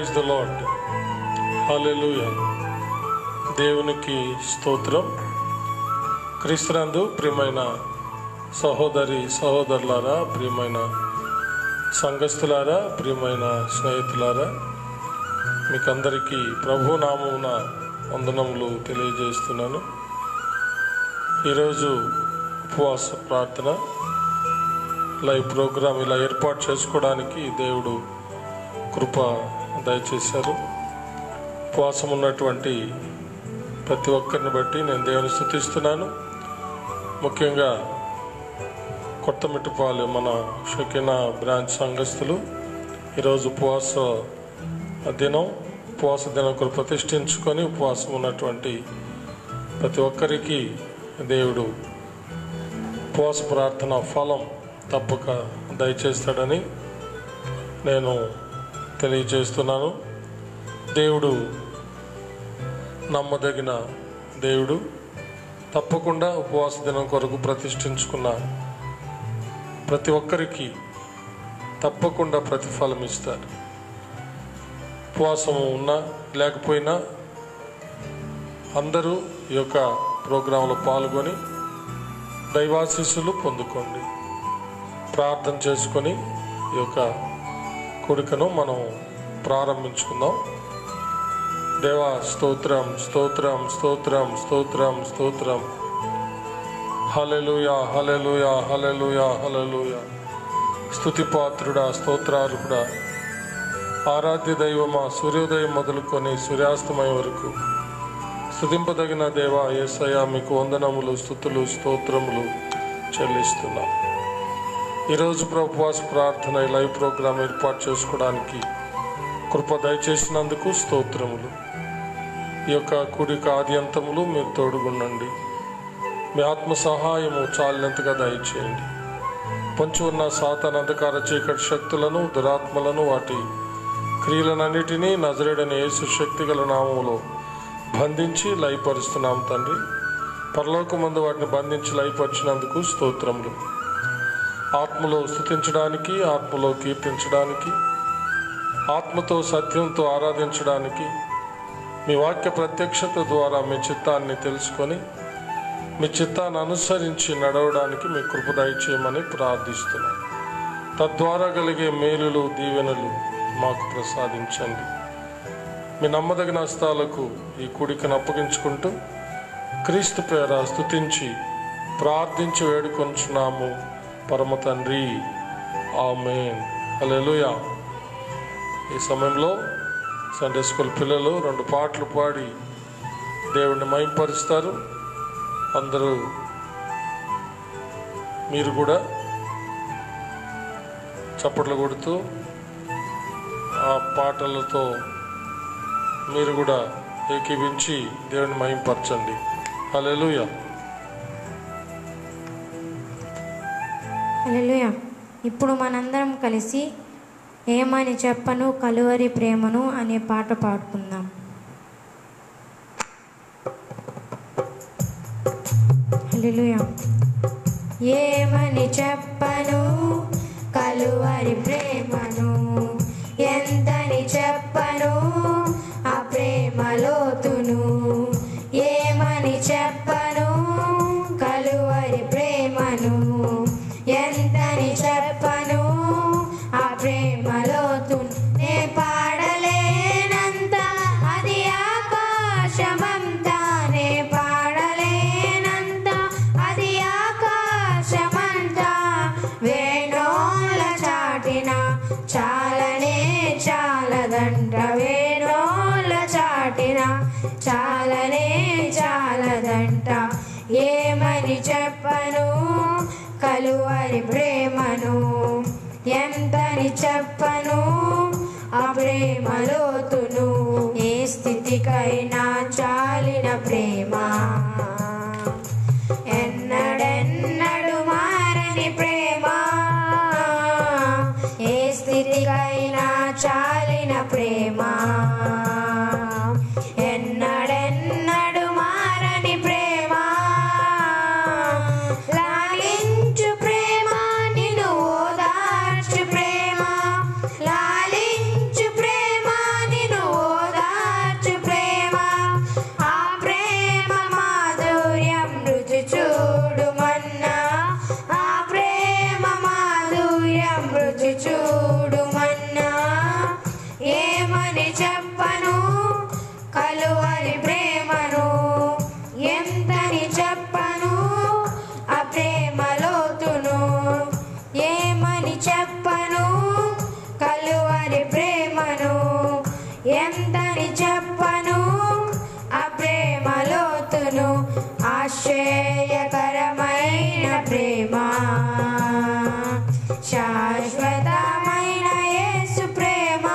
Praise the lord. హల్లెలూయా. దేవునికి స్తోత్రం. క్రీస్తునందు ప్రియమైన సహోదరి సహోదరులారా, ప్రియమైన సంఘస్థులారా, ప్రియమైన స్నేహితులారా, మీకందరికీ ప్రభు నామమున వందనములు తెలియజేస్తున్నాను. ఈరోజు ఉపవాస ప్రార్థన లైవ్ ప్రోగ్రాం ఇలా ఏర్పాటు చేసుకోవడానికి దేవుడు కృప దయచేశారు. ఉపవాసం ఉన్నటువంటి ప్రతి ఒక్కరిని బట్టి నేను దేవుని స్తుతిస్తున్నాను. ముఖ్యంగా కొత్తమిట్టుపాలెం మన షకీనా బ్రాంచ్ సంఘస్థులు ఈరోజు ఉపవాస దినం ప్రతిష్ఠించుకొని ఉపవాసం ఉన్నటువంటి ప్రతి ఒక్కరికి దేవుడు ఉపవాస ప్రార్థన ఫలం తప్పక దయచేస్తాడని నేను తెలియజేస్తున్నాను. దేవుడు నమ్మదగిన దేవుడు. తప్పకుండా ఉపవాస దినం కొరకు ప్రతిష్ఠించుకున్న ప్రతి ఒక్కరికి తప్పకుండా ప్రతిఫలం ఇస్తారు. ఉపవాసం ఉన్నా లేకపోయినా అందరూ ఈ యొక్క ప్రోగ్రాంలో పాల్గొని దైవాశీస్సులు పొందుకోండి. ప్రార్థన చేసుకొని ఈ యొక్క కూడికను మనం ప్రారంభించుకుందాం. దేవా స్తోత్రం, స్తోత్రం, స్తోత్రం, స్తోత్రం, స్తోత్రం. హల్లెలూయా, హల్లెలూయా, హల్లెలూయా, హల్లెలూయా. స్తుతిపాత్రుడా, స్తోత్రార్హుడా, ఆరాధ్య దైవమా, సూర్యోదయం మొదలుకొని సూర్యాస్తమయం వరకు స్తుతింపదగిన దేవా యేసయ్యా, మీకు వందనములు, స్తుతులు, స్తోత్రములు చెల్లిస్తున్నాం. ఈరోజు ఉపవాస ప్రార్థన లైవ్ ప్రోగ్రాం ఏర్పాటు చేసుకోవడానికి కృప దయచేసినందుకు స్తోత్రములు. ఈ యొక్క కూడిక ఆద్యంతములు మీరు తోడుగుండండి. మీ ఆత్మ సహాయము చాలినంతగా దయచేయండి. పొంచి ఉన్న సాతాను అంధకార చీకటి శక్తులను, దురాత్మలను, వాటి క్రియలనన్నిటినీ నజరేయుడైన యేసు శక్తి గల నామములో బంధించి లయపరుస్తున్నాం తండ్రి. పరలోకమందు వాటిని బంధించి లయపరిచినందుకు స్తోత్రములు. ఆత్మలో స్తుతించడానికి, ఆత్మలో కీర్తించడానికి, ఆత్మతో సత్యంతో ఆరాధించడానికి, మీ వాక్య ప్రత్యక్షత ద్వారా మీ చిత్తాన్ని తెలుసుకొని మీ చిత్తాన్ని అనుసరించి నడవడానికి మీ కృప దయచేయమని ప్రార్థిస్తున్నాం. తద్వారా కలిగే మేలులు, దీవెనలు మాకు ప్రసాదించండి. మీ నమ్మదగిన హస్తాలకు ఈ కూడికను అప్పగించుకుంటూ క్రీస్తు పేర స్తుతించి ప్రార్థించి వేడుకొంచున్నాము పరమ తండ్రి, ఆమేన్. హల్లెలూయా. ఈ సమయంలో సండే స్కూల్ పిల్లలు 2 పాటలు పాడి దేవుడిని మహిమపరుస్తారు. అందరూ మీరు కూడా చప్పట్లు కొడుతూ ఆ పాటలతో మీరు కూడా ఏకీవించి దేవుడిని మహిమపరచండి. హల్లెలూయా. హల్లెలూయా. ఇప్పుడు మనందరం కలిసి ఏమని చెప్పను కలువరి ప్రేమను అనే పాట పాడుకుందాం. హల్లెలూయా. ఏమని చెప్పను కలువరి ప్రేమను, ఎంతని చెప్పను ఆ ప్రేమ లోతును. ఏమని చెప్పను కలువరి ప్రేమను, ఎంతని చెప్పను ఆ ప్రేమ లోతును. నే పాడలేనంత అది ఆకాశమంతా, నే పాడలేనంత అది ఆకాశమంతా. వేణోల చాటిన చాలనే చాలదంట, వేణోల చాటిన చాలనే చాలదంట. ఏమని చెప్పను కలువరి ప్రేమను, ఎంతని చెప్పను ఆ ప్రేమ లోతును. ఏ స్థితికైనా చాలిన ప్రేమ, ఎన్నడెన్నడు మారని ప్రేమ. ఏ స్థితికైనా చాలిన ప్రేమ, ఎన్నడెన్నడు మారని ప్రేమ. లాలించు ప్రేమ, నిన్ను ఓదార్చు ప్రేమ, లాలించు ప్రేమ, చెప్పను కలువరి ప్రేమను, ఎంతని చెప్పను ఆ ప్రేమ లోతును. ఆశ్చర్యకరమైన ప్రేమ, శాశ్వతమైన యేసు ప్రేమ,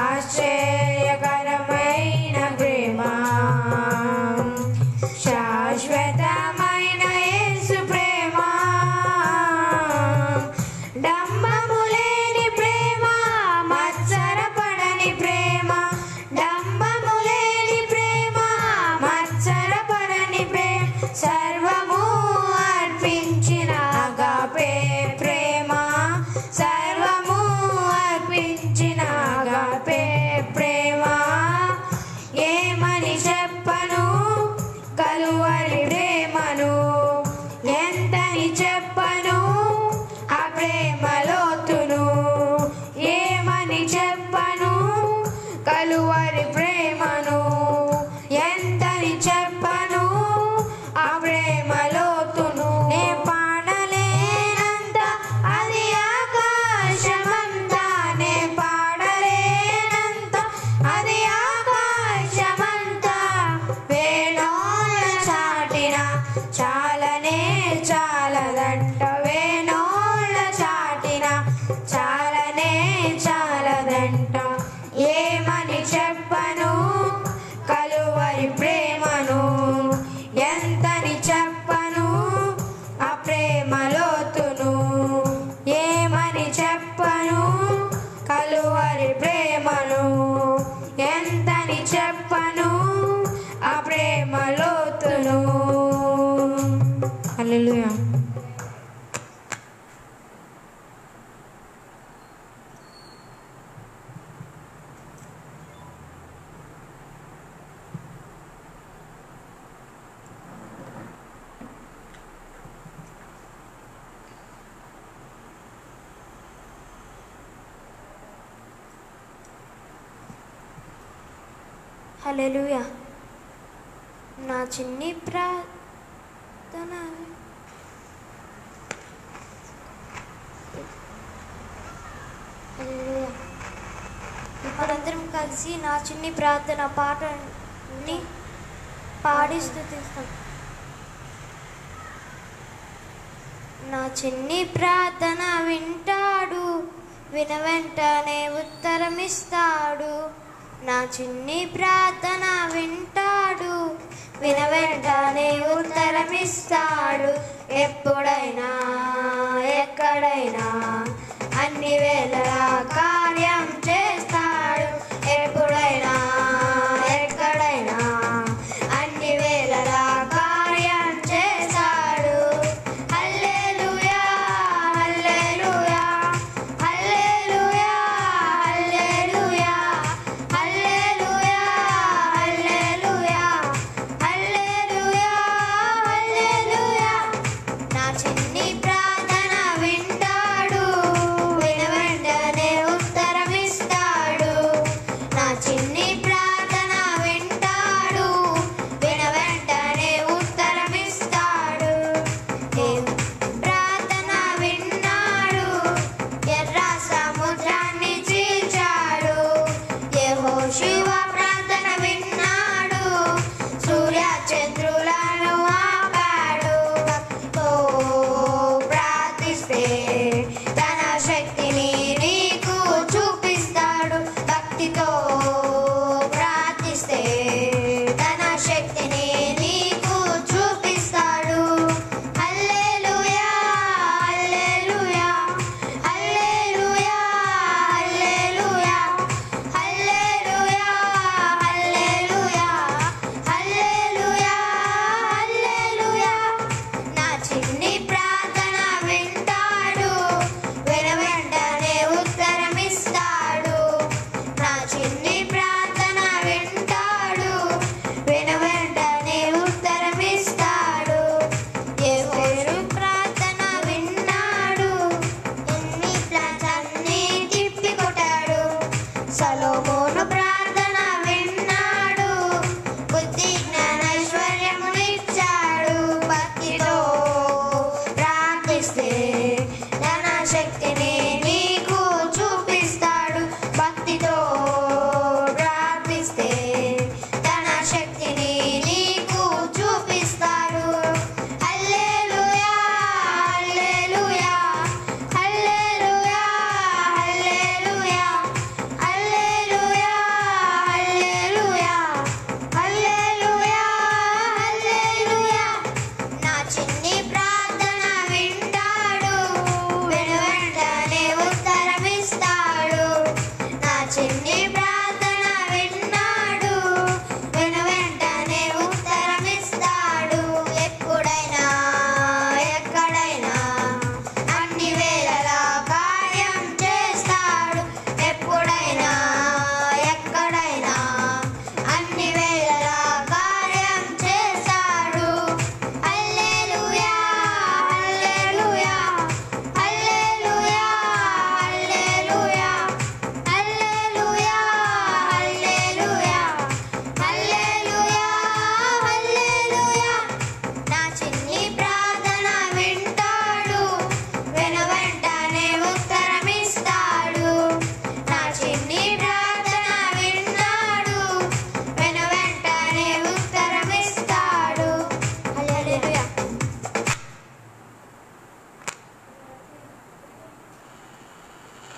ఆశ్చర్యకరమైన ప్రేమ, శాశ్వతమైన యేసు ప్రేమ, డంబము లేని ప్రేమ, మత్సరపడని ప్రేమ, డంబము లేని ప్రేమ, మత్సరపడని ప్రేమ, సర్వము అర్పించిన అగాపే ప్రేమ, సర్వము అర్పించిన అగాపే ప్రేమ. ఏమని చెప్పను కలువరి ప్రేమను, ఎంతని చెప్పను ఆ ప్రేమ లోతును. ఏమని చెప్పను కలువరి ప్రేమను, ఎంతని చెప్పను ఆ ప్రేమ లోతును. నే పాడలేనంత అది ఆకాశమంతా, నే పాడలేనంత అది ఆకాశమంతా, వేణోళ్ళ చాటిన చాలనే చాలదంట, వేణోళ్ళ చాటిన చాలనే చాలదంట. ఏమని చెప్పను కలువరి ప్రేమను, ఎంతని చెప్పను ఆ ప్రేమ లోతును. ఏమని చెప్పను కలువరి ప్రేమను, ఎంతని చెప్పను ఆ ప్రేమ లోతును. హల్లెలూయా. హల్లెలూయా. నా చిన్ని ప్రార్థన హల్లెలూయా. మనందరం కలిసి నా చిన్ని ప్రార్థన పాటని పాడి స్తుతిస్తాం. నా చిన్ని ప్రార్థన వింటాడు, వెంటనే ఉత్తరమిస్తాడు. నా చిన్ని ప్రార్థన వింటాడు, వెంటనే ఉత్తరమిస్తాడు. ఎప్పుడైనా ఎక్కడైనా అన్ని వేళలా కార్యం చేస్తాడు. ఎప్పుడైనా ఎక్కడైనా అన్ని వేళలా కార్యం చేస్తాడు. హల్లెలూయా హల్లెలూయా హల్లెలూయా హల్లెలూయా హల్లెలూయా హల్లెలూయా హల్లెలూయా హల్లెలూయా. నా చిన్ని ప్రార్థన వింటాడు, వెంటనే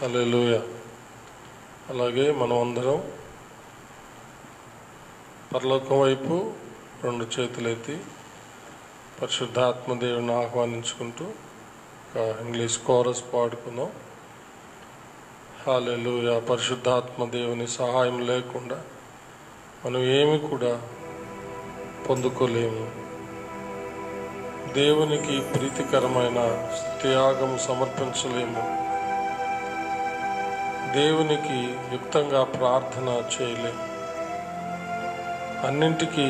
హల్లెలూయా. అలాగే మనం అందరం పరలోకం వైపు 2 చేతులెత్తి పరిశుద్ధాత్మ దేవుని ఆహ్వానించుకుంటూ ఒక ఇంగ్లీష్ కోరస్ పాడుకుందాం. హల్లెలూయా. పరిశుద్ధాత్మ దేవుని సహాయం లేకుండా మనం ఏమి కూడా పొందుకోలేము. దేవునికి ప్రీతికరమైన త్యాగం సమర్పించలేము. దేవునికి యుక్తంగా ప్రార్థన చేయలేము. అన్నింటికీ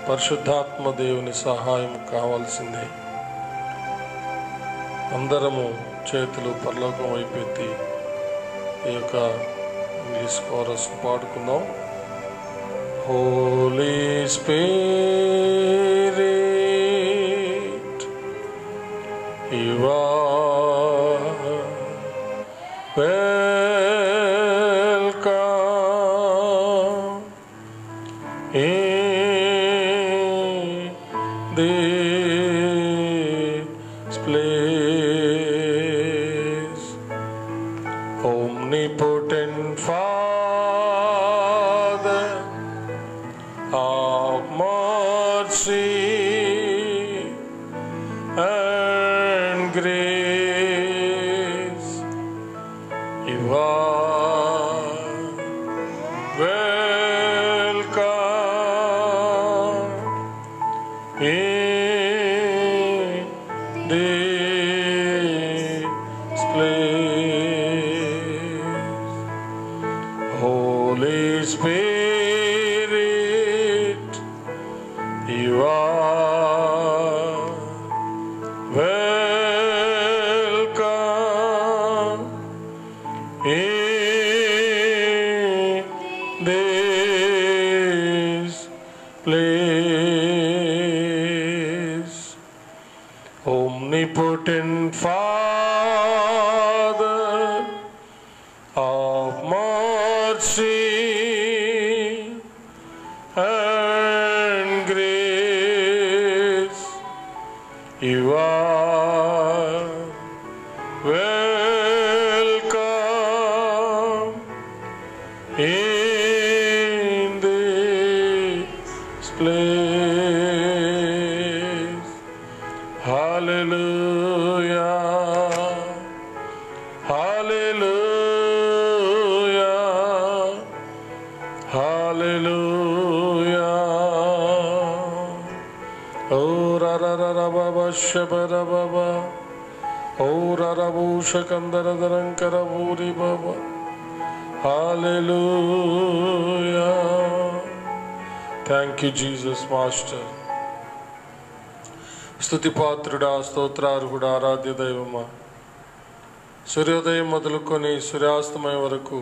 పరిశుద్ధాత్మ దేవుని సహాయం కావాల్సిందే. అందరము చేతులు పరలోకం వైపు ఎత్తి ఈ యొక్క ఇంగ్లీష్ కోరస్ పాడుకుందాం. Holy spirit you are welcome in this place. Omnipotent Father of mercy and grace, you are welcome in this place. Holy Spirit, you are welcome in this place. Omnipotent Father of mercy and grace, you are welcome in this place. Hallelujah, hallelujah, hallelujah. Oh ra ra ra ra ba ba shabara ba ba. Oh ra ra bu shakandara darankara buri ba ba. Hallelujah. Thank you, Jesus, Master. స్తుతిపాత్రుడా, స్తోత్రార్హుడా, ఆరాధ్య దైవమా, సూర్యోదయం మొదలుకొని సూర్యాస్తమయం వరకు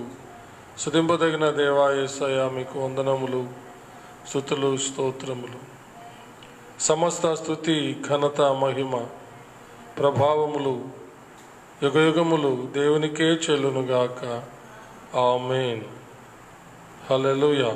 స్తుతింపదగిన దేవా యేసయ్యా, మీకు వందనములు, స్తుతులు, స్తోత్రములు. సమస్త స్తుతి, ఘనత, మహిమ, ప్రభావములు యుగయుగములు దేవునికే చెల్లునుగాక. ఆమేన్. హల్లెలూయా.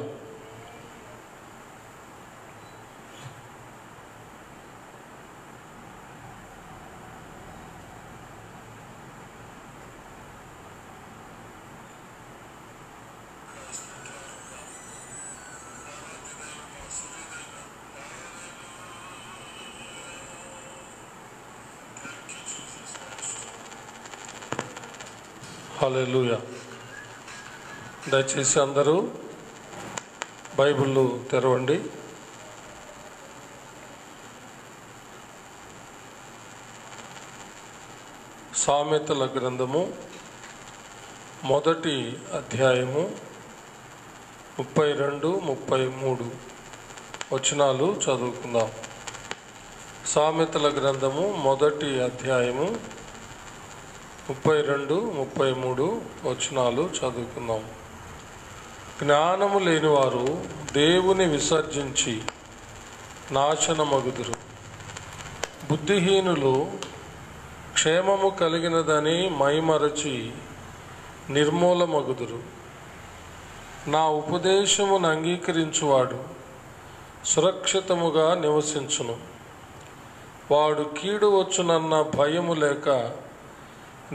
హల్లెలూయా. దయచేసి అందరూ బైబిళ్ళు తెరవండి. సామెతల గ్రంథము 1వ అధ్యాయము 32, 33 వచనాలు చదువుకుందాం. సామెతల గ్రంథము 1వ అధ్యాయము 32, 33 వచనాలు చదువుకుందాం. జ్ఞానము లేనివారు దేవుని విసర్జించి నాశనమగుదురు. బుద్ధిహీనులు క్షేమము కలిగినదని మైమరచి నిర్మూలమగుదురు. నా ఉపదేశమును అంగీకరించువాడు సురక్షితముగా నివసించును. వాడు కీడు వచ్చునన్న భయము లేక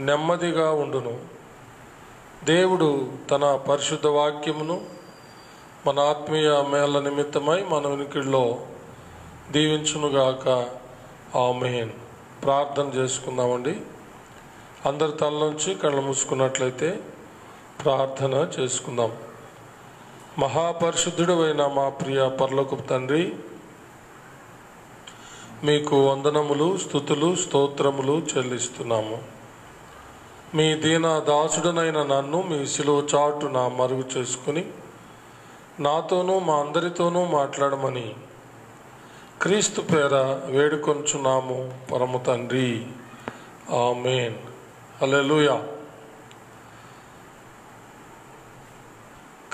నెమ్మదిగా ఉండును. దేవుడు తన పరిశుద్ధ వాక్యమును మన ఆత్మీయ మేళ నిమిత్తమై మన వినికిడిలో దీవించునుగాక. ఆమేన్. ప్రార్థన చేసుకుందామండి. అందరి తలలోంచి కళ్ళు మూసుకున్నట్లయితే ప్రార్థన చేసుకుందాం. మహాపరిశుద్ధుడు అయిన మా ప్రియ పరలోకపు తండ్రి, మీకు వందనములు, స్తుతులు, స్తోత్రములు చెల్లిస్తున్నాము. మీ దీన దాసుడనైన నన్ను మీ శిలువ చాటున మరుగు చేసుకుని నాతోనూ మా అందరితోనూ మాట్లాడమని క్రీస్తు పేర వేడుకొంచున్నాము పరమ తండ్రి. ఆమేన్. హల్లెలూయా.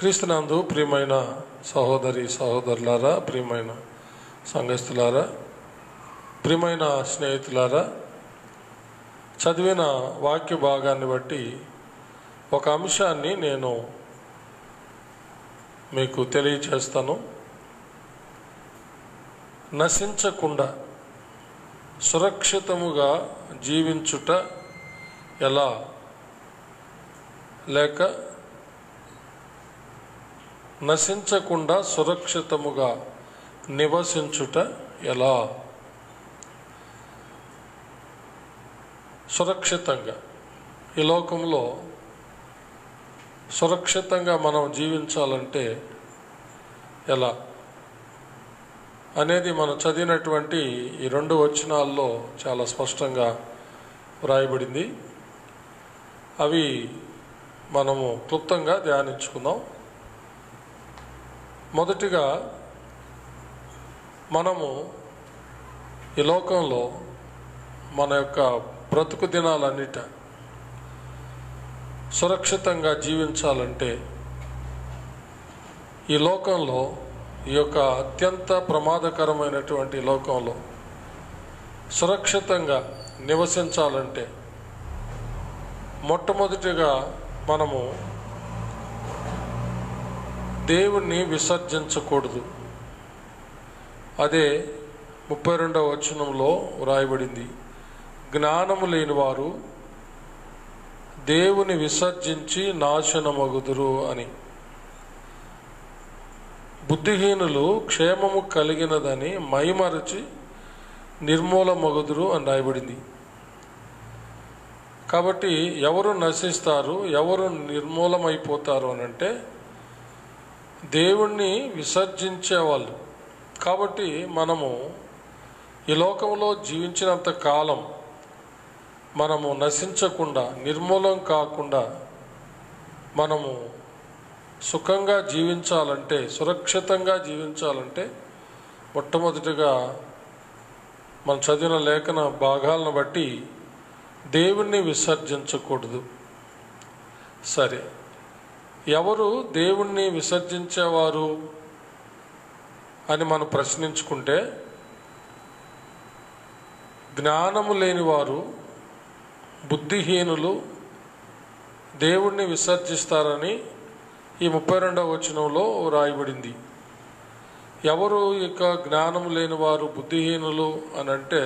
క్రీస్తునందు ప్రియమైన సహోదరి సహోదరులారా, ప్రియమైన సంఘస్థులారా, ప్రియమైన స్నేహితులారా, చదివిన వాక్య భాగాన్ని బట్టి ఒక అంశాన్ని నేను మీకు తెలియచేస్తాను. నశించకుండా సురక్షితముగా జీవించుట ఎలా, లేక నశించకుండా సురక్షితముగా నివసించుట ఎలా. సురక్షితంగా ఈ లోకంలో సురక్షితంగా మనం జీవించాలంటే ఎలా అనేది మనం చదివినటువంటి ఈ 2 వచనాల్లో చాలా స్పష్టంగా వ్రాయబడింది. అవి మనము క్లుప్తంగా ధ్యానించుకుందాం. మొదటిగా, మనము ఈ లోకంలో మన యొక్క బ్రతుకు దినాలన్నిట సురక్షితంగా జీవించాలంటే ఈ లోకంలో, ఈ యొక్క అత్యంత ప్రమాదకరమైనటువంటి లోకంలో సురక్షితంగా నివసించాలంటే మొట్టమొదటిగా మనము దేవుణ్ణి విసర్జించకూడదు. అదే 32వ వచనంలో వ్రాయబడింది. జ్ఞానము లేని వారు దేవుని విసర్జించి నాశనమగుదురు అని. బుద్ధిహీనులు క్షేమము కలిగినదని మైమరచి నిర్మూలమగుదురు అని రాయబడింది. కాబట్టి ఎవరు నశిస్తారు, ఎవరు నిర్మూలమైపోతారు అని అంటే దేవుణ్ణి విసర్జించేవాళ్ళు. కాబట్టి మనము ఈ లోకంలో జీవించినంత కాలం మనము నశించకుండా, నిర్మూలం కాకుండా మనము సుఖంగా జీవించాలంటే, సురక్షితంగా జీవించాలంటే మొట్టమొదటిగా మనం చదివిన లేఖన భాగాలను బట్టి దేవుణ్ణి విసర్జించకూడదు. సరే, ఎవరు దేవుణ్ణి విసర్జించేవారు అని మనం ప్రశ్నించుకుంటే, జ్ఞానము లేనివారు, బుద్ధిహీనులు దేవుణ్ణి విసర్జిస్తారని ఈ 32వ వచనంలో రాయబడింది. ఎవరు ఇక జ్ఞానము లేనివారు, బుద్ధిహీనులు అని అంటే,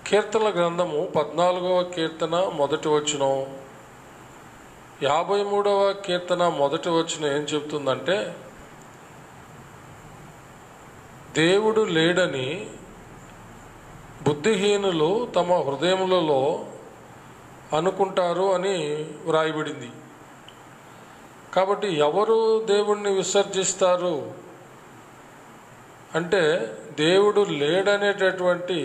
కీర్తనల గ్రంథము 14వ కీర్తన 1వ వచనం, 53వ కీర్తన 1వ వచనం ఏం చెప్తుందంటే, దేవుడు లేడని బుద్ధిహీనులు తమ హృదయములలో అనుకుంటారు అని వ్రాయబడింది. కాబట్టి ఎవరు దేవుణ్ణి విసర్జిస్తారు అంటే, దేవుడు లేడనేటటువంటి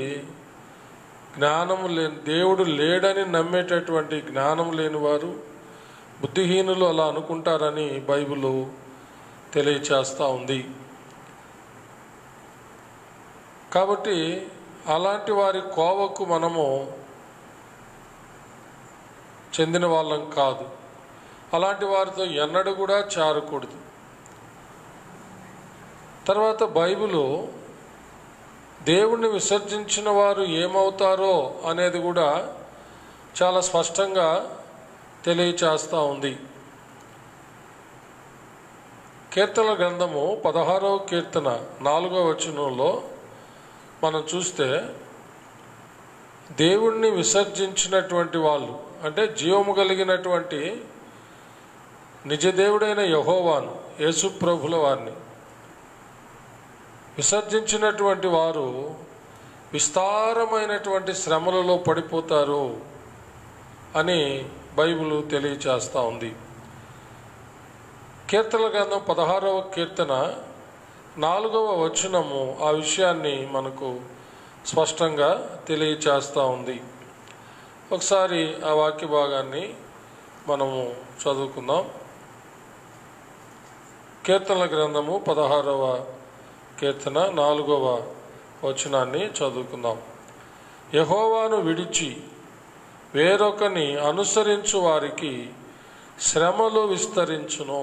జ్ఞానము లేని, దేవుడు లేడని నమ్మేటటువంటి జ్ఞానం లేని వారు, బుద్ధిహీనులు అలా అనుకుంటారని బైబిల్ తెలియచేస్తూ ఉంది. కాబట్టి అలాంటి వారి కోవకు మనము చెందిన వాళ్ళం కాదు. అలాంటి వారితో ఎన్నడూ కూడా చేరకూడదు. తర్వాత బైబిలు దేవుణ్ణి విసర్జించిన వారు ఏమవుతారో అనేది కూడా చాలా స్పష్టంగా తెలియచేస్తూ ఉంది. కీర్తనల గ్రంథము 16వ కీర్తన 4వ వచనంలో మనం చూస్తే, దేవుణ్ణి విసర్జించినటువంటి వాళ్ళు అంటే జీవము కలిగినటువంటి నిజదేవుడైన యెహోవాను, యేసు ప్రభుల వారిని విసర్జించినటువంటి వారు విస్తారమైనటువంటి శ్రమలలో పడిపోతారు అని బైబిల్ తెలియచేస్తూ ఉంది. కీర్తనల గ్రంథం 16వ కీర్తన 4వ వచనము ఆ విషయాన్ని మనకు స్పష్టంగా తెలియచేస్తూ ఉంది. ఒకసారి ఆ వాక్య భాగాన్ని మనము చదువుకుందాం. కీర్తనల గ్రంథము 16వ కీర్తన 4వ వచనాన్ని చదువుకుందాం. యెహోవాను విడిచి వేరొకని అనుసరించు వారికి శ్రమలు విస్తరించును.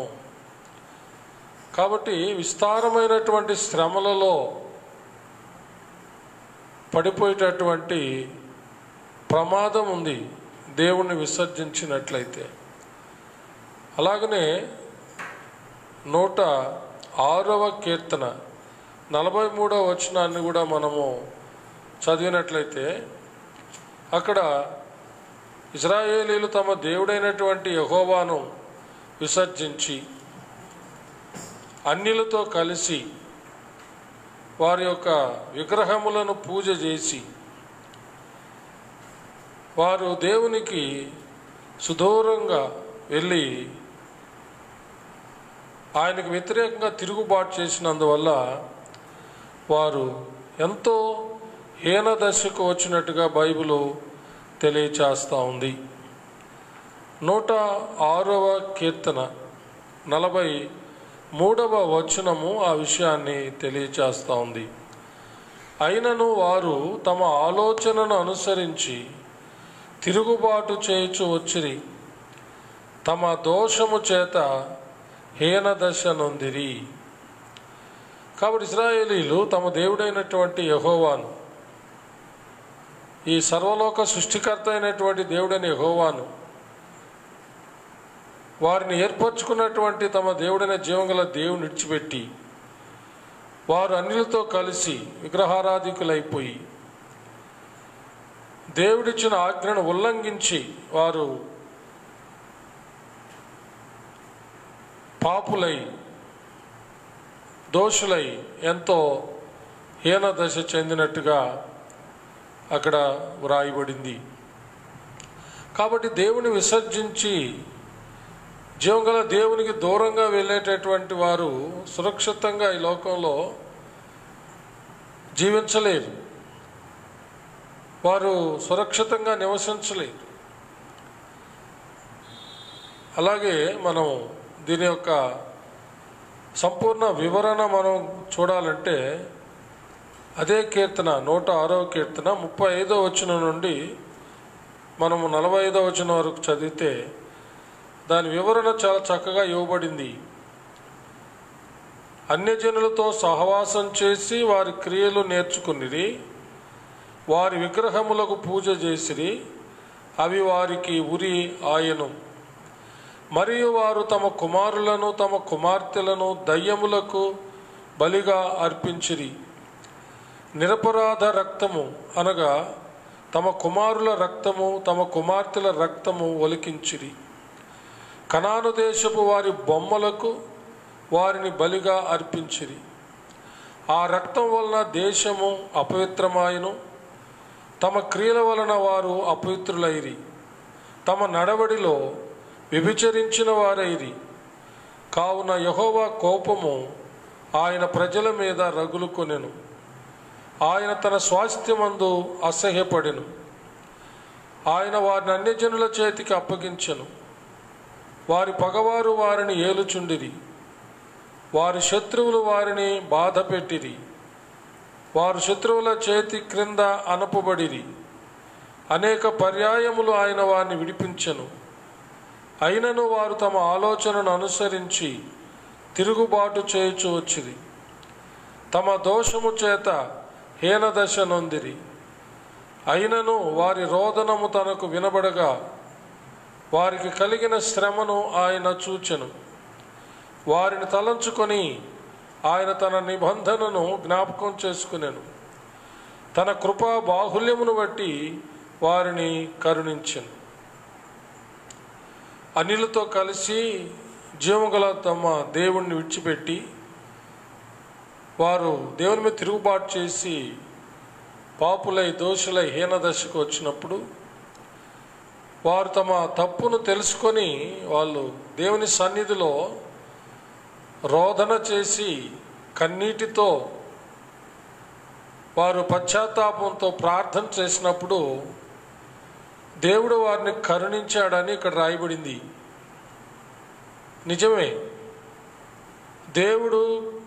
కాబట్టి విస్తారమైనటువంటి శ్రమలలో పడిపోయేటటువంటి ప్రమాదం ఉంది దేవుణ్ణి విసర్జించినట్లయితే. అలాగనే 106వ కీర్తన 43వ వచనాన్ని కూడా మనము చదివినట్లయితే అక్కడ ఇశ్రాయేలీలు తమ దేవుడైనటువంటి యెహోవాను విసర్జించి అన్యులతో కలిసి వారి యొక్క విగ్రహములను పూజ చేసి వారు దేవునికి సుదూరంగా వెళ్ళి ఆయనకు వ్యతిరేకంగా తిరుగుబాటు చేసినందువల్ల వారు ఎంతో హీన దశకు వచ్చినట్టుగా బైబిలు తెలియచేస్తూ ఉంది. 106వ కీర్తన 43వ వచనము ఆ విషయాన్ని తెలియచేస్తూ ఉంది. అయినను వారు తమ ఆలోచనను అనుసరించి తిరుగుబాటు చేయుచు వచ్చిరి, తమ దోషము చేత హీన దశ నొందిరి. కాబట్టి ఇశ్రాయేలీలు తమ దేవుడైనటువంటి యెహోవాను, ఈ సర్వలోక సృష్టికర్త అయినటువంటి దేవుడైన యెహోవాను, వారిని ఏర్పరచుకున్నటువంటి తమ దేవుడైన జీవంగల దేవుని విడిచిపెట్టి వారు అన్యులతో కలిసి విగ్రహారాధికులైపోయి దేవుడిచ్చిన ఆజ్ఞను ఉల్లంఘించి వారు పాపులై దోషులై ఎంతో హీన దశ చెందినట్టుగా అక్కడ వ్రాయబడింది. కాబట్టి దేవుని విసర్జించి జీవంగల దేవునికి దూరంగా వెళ్ళేటటువంటి వారు సురక్షితంగా ఈ లోకంలో జీవించలేరు, వారు సురక్షితంగా నివసించలేరు. అలాగే మనం దీని యొక్క సంపూర్ణ వివరణ మనం చూడాలంటే అదే కీర్తన 106వ కీర్తన 35వ వచనం నుండి మనము 45వ వచనం వరకు చదివితే దాని వివరణ చాలా చక్కగా ఇవ్వబడింది. అన్యజనులతో సహవాసం చేసి వారి క్రియలు నేర్చుకునిరి, వారి విగ్రహములకు పూజ చేసిరి, అవి వారికి ఉరి ఆయను. మరియు వారు తమ కుమారులను తమ కుమార్తెలను దయ్యములకు బలిగా అర్పించిరి. నిరపరాధ రక్తము అనగా తమ కుమారుల రక్తము తమ కుమార్తెల రక్తము ఒలికించిరి. కనాను దేశపు వారి బొమ్మలకు వారిని బలిగా అర్పించిరి. ఆ రక్తం వలన దేశము అపవిత్రమాయను, తమ క్రియల వలన వారు అపవిత్రులైరి, తమ నడవడిలో వ్యభిచరించిన వారైరి. కావున యెహోవా కోపము ఆయన ప్రజల మీద రగులుకొనెను, ఆయన తన స్వాస్థ్యమందు అసహ్యపడెను. ఆయన వారిని అన్యజనుల చేతికి అప్పగించెను, వారి పగవారు వారిని ఏలుచుండిరి, వారి శత్రువులు వారిని బాధ పెట్టిరి, వారు శత్రువుల చేతి క్రింద అనపబడిరి. అనేక పర్యాయములు ఆయన వారిని విడిపించెను. అయినను వారు తమ ఆలోచనను అనుసరించి తిరుగుబాటు చేయుచు వచ్చిరి, తమ దోషము చేత హీనదశ నొందిరి. అయినను వారి రోదనము తనకు వినబడగా వారికి కలిగిన శ్రమను ఆయన చూచెను. వారిని తలంచుకొని ఆయన తన నిబంధనను జ్ఞాపకం చేసుకునెను. తన కృపా బాహుల్యమును బట్టి వారిని కరుణించెను. అన్యులతో కలిసి జీవముగల తమ దేవుణ్ణి విడిచిపెట్టి వారు దేవుని మీద తిరుగుబాటు చేసి పాపులై దోషులై హీన దశకు వచ్చినప్పుడు వారు తమ తప్పును తెలుసుకొని వాళ్ళు దేవుని సన్నిధిలో రోదన చేసి కన్నీటితో వారు పశ్చాత్తాపంతో ప్రార్థన చేసినప్పుడు దేవుడు వారిని కరుణించాడని ఇక్కడ రాయబడింది. నిజమే, దేవుడు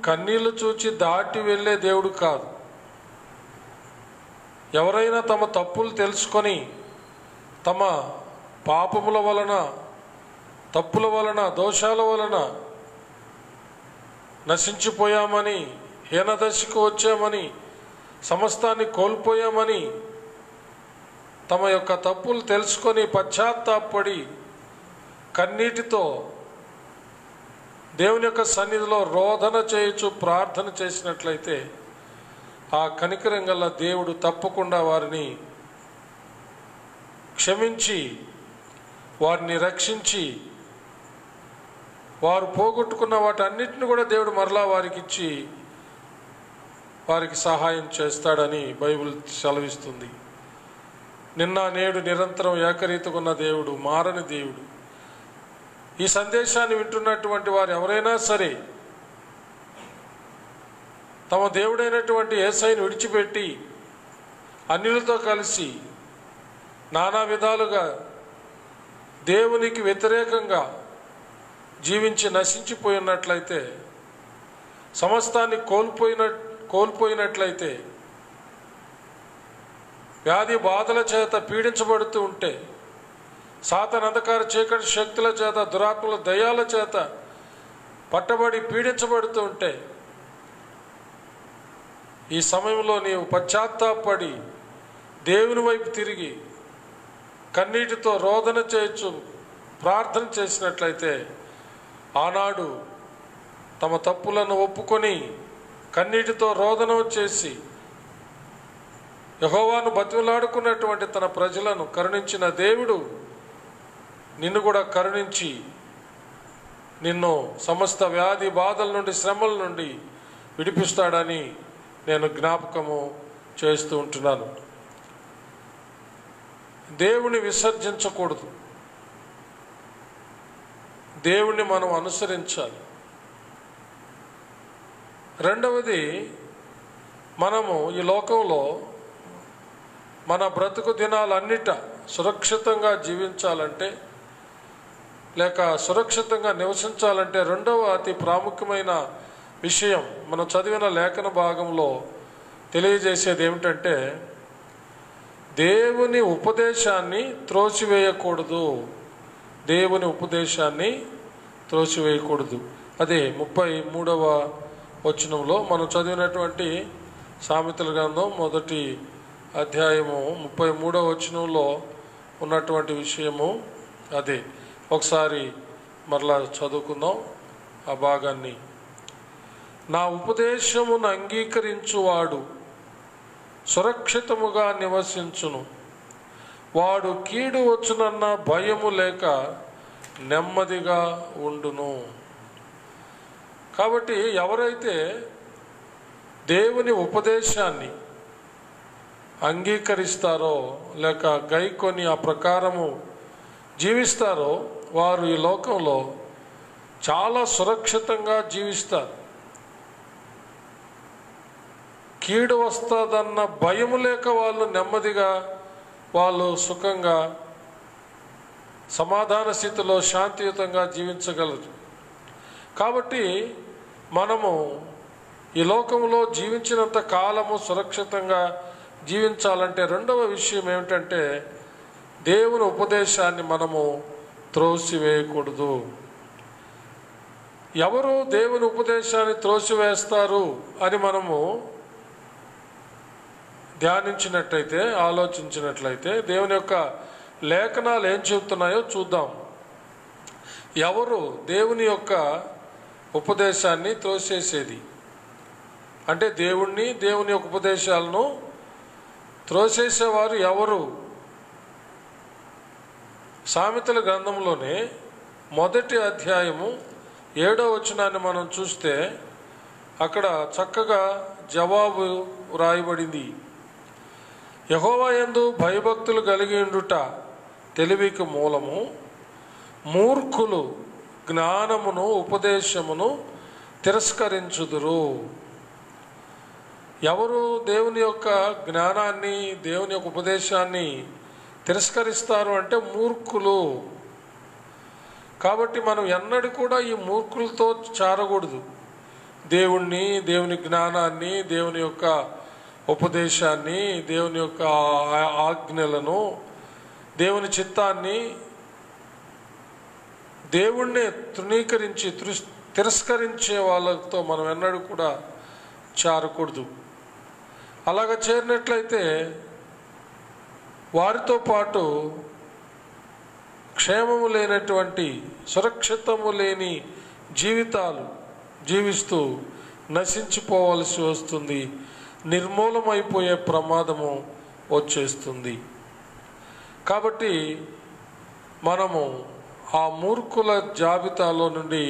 కన్నీళ్లు చూచి దాటి వెళ్ళే దేవుడు కాదు. ఎవరైనా తమ తప్పులు తెలుసుకొని తమ పాపముల వలన, తప్పుల వలన, దోషాల వలన నశించిపోయామని, హీనదశకు వచ్చామని, సమస్తాన్ని కోల్పోయామని తమ యొక్క తప్పులు తెలుసుకొని పశ్చాత్తాపడి కన్నీటితో దేవుని యొక్క సన్నిధిలో రోదన చేయొచ్చు ప్రార్థన చేసినట్లయితే ఆ కనికరం గల దేవుడు తప్పకుండా వారిని క్షమించి వారిని రక్షించి వారు పోగొట్టుకున్న వాటన్నిటిని కూడా దేవుడు మరలా వారికి ఇచ్చి వారికి సహాయం చేస్తాడని బైబిల్ సెలవిస్తుంది. నిన్న నేడు నిరంతరం ఏకరీతిగా ఉన్న దేవుడు, మారని దేవుడు. ఈ సందేశాన్ని వింటున్నటువంటి వారు ఎవరైనా సరే తమ దేవుడైనటువంటి యేసయ్యను విడిచిపెట్టి అన్యులతో కలిసి నానా విధాలుగా దేవునికి వ్యతిరేకంగా జీవించి నశించిపోయినట్లయితే, సమస్తాన్ని కోల్పోయినట్లయితే, వ్యాధి బాధల చేత పీడించబడుతూ ఉంటే, సాతాను అంధకార చీకటి శక్తుల చేత, దురాత్మల దయ్యాల చేత పట్టబడి పీడించబడుతూ ఉంటే, ఈ సమయంలో నీవు పశ్చాత్తాపడి దేవుని వైపు తిరిగి కన్నీటితో రోదన చేయొచ్చు ప్రార్థన చేసినట్లయితే, ఆనాడు తమ తప్పులను ఒప్పుకొని కన్నీటితో రోదన చేసి యెహోవాను బతిమలాడుకున్నటువంటి తన ప్రజలను కరుణించిన దేవుడు నిన్ను కూడా కరుణించి నిన్ను సమస్త వ్యాధి బాధల నుండి, శ్రమల నుండి విడిపిస్తాడని నేను జ్ఞాపకము చేస్తూ ఉంటున్నాను. దేవుని విసర్జించకూడదు, దేవుణ్ణి మనం అనుసరించాలి. రెండవది, మనము ఈ లోకంలో మన బ్రతుకు దినాలన్నిట సురక్షితంగా జీవించాలంటే, లేక సురక్షితంగా నివసించాలంటే రెండవ అతి ప్రాముఖ్యమైన విషయం మనం చదివిన లేఖన భాగంలో తెలియజేసేది ఏమిటంటే, దేవుని ఉపదేశాన్ని త్రోసివేయకూడదు. దేవుని ఉపదేశాన్ని త్రోసివేయకూడదు. అదే 33వ వచనంలో మనం చదివినటువంటి సామెతల గ్రంథం 1వ అధ్యాయము 33వ వచనంలో ఉన్నటువంటి విషయము అదే. ఒకసారి మరలా చదువుకుందాం ఆ భాగాన్ని. నా ఉపదేశమును అంగీకరించువాడు సురక్షితముగా నివసించును, వాడు కీడు వచ్చునన్న భయము లేక నెమ్మదిగా ఉండును. కాబట్టి ఎవరైతే దేవుని ఉపదేశాన్ని అంగీకరిస్తారో లేక గైకొని ఆ ప్రకారము జీవిస్తారో వారు ఈ లోకంలో చాలా సురక్షితంగా జీవిస్తారు. కీడు వస్తుందన్న భయము లేక వాళ్ళు నెమ్మదిగా, వాళ్ళు సుఖంగా, సమాధాన స్థితిలో శాంతియుతంగా జీవించగలరు. కాబట్టి మనము ఈ లోకంలో జీవించినంత కాలము సురక్షితంగా జీవించాలంటే రెండవ విషయం ఏమిటంటే, దేవుని ఉపదేశాన్ని మనము త్రోసివేయకూడదు. ఎవరు దేవుని ఉపదేశాన్ని త్రోసివేస్తారు అని మనము ధ్యానించినట్లయితే, ఆలోచించినట్లయితే దేవుని యొక్క లేఖనాలు ఏం చెబుతున్నాయో చూద్దాం. ఎవరు దేవుని యొక్క ఉపదేశాన్ని త్రోసేసేది అంటే, దేవుణ్ణి, దేవుని యొక్క ఉపదేశాలను త్రోసేసేవారు ఎవరు? సామెతల గ్రంథంలోనే మొదటి అధ్యాయము 7వ వచనాన్ని మనం చూస్తే అక్కడ చక్కగా జవాబు వ్రాయబడింది. యెహోవా యందు భయభక్తులు కలిగి ఉండుట తెలివికి మూలము, మూర్ఖులు జ్ఞానమును ఉపదేశమును తిరస్కరించుదురు. ఎవరు దేవుని యొక్క జ్ఞానాన్ని, దేవుని యొక్క ఉపదేశాన్ని తిరస్కరిస్తారు అంటే మూర్ఖులు. కాబట్టి మనం ఎన్నడూ కూడా ఈ మూర్ఖులతో చేరకూడదు. దేవుణ్ణి, దేవుని జ్ఞానాన్ని, దేవుని యొక్క ఉపదేశాన్ని, దేవుని యొక్క ఆజ్ఞలను, దేవుని చిత్తాన్ని, దేవుణ్ణి తృణీకరించి తిరస్కరించే వాళ్ళతో మనం ఎన్నడూ కూడా చేరకూడదు. అలాగ చేరినట్లయితే వారితో పాటు క్షేమము లేనటువంటి, సురక్షితము లేని జీవితాలు జీవిస్తూ నశించిపోవలసి వస్తుంది, నిర్మూలమైపోయే ప్రమాదము వచ్చేస్తుంది. కాబట్టి మనము ఆ మూర్ఖుల జాబితాలో నుండి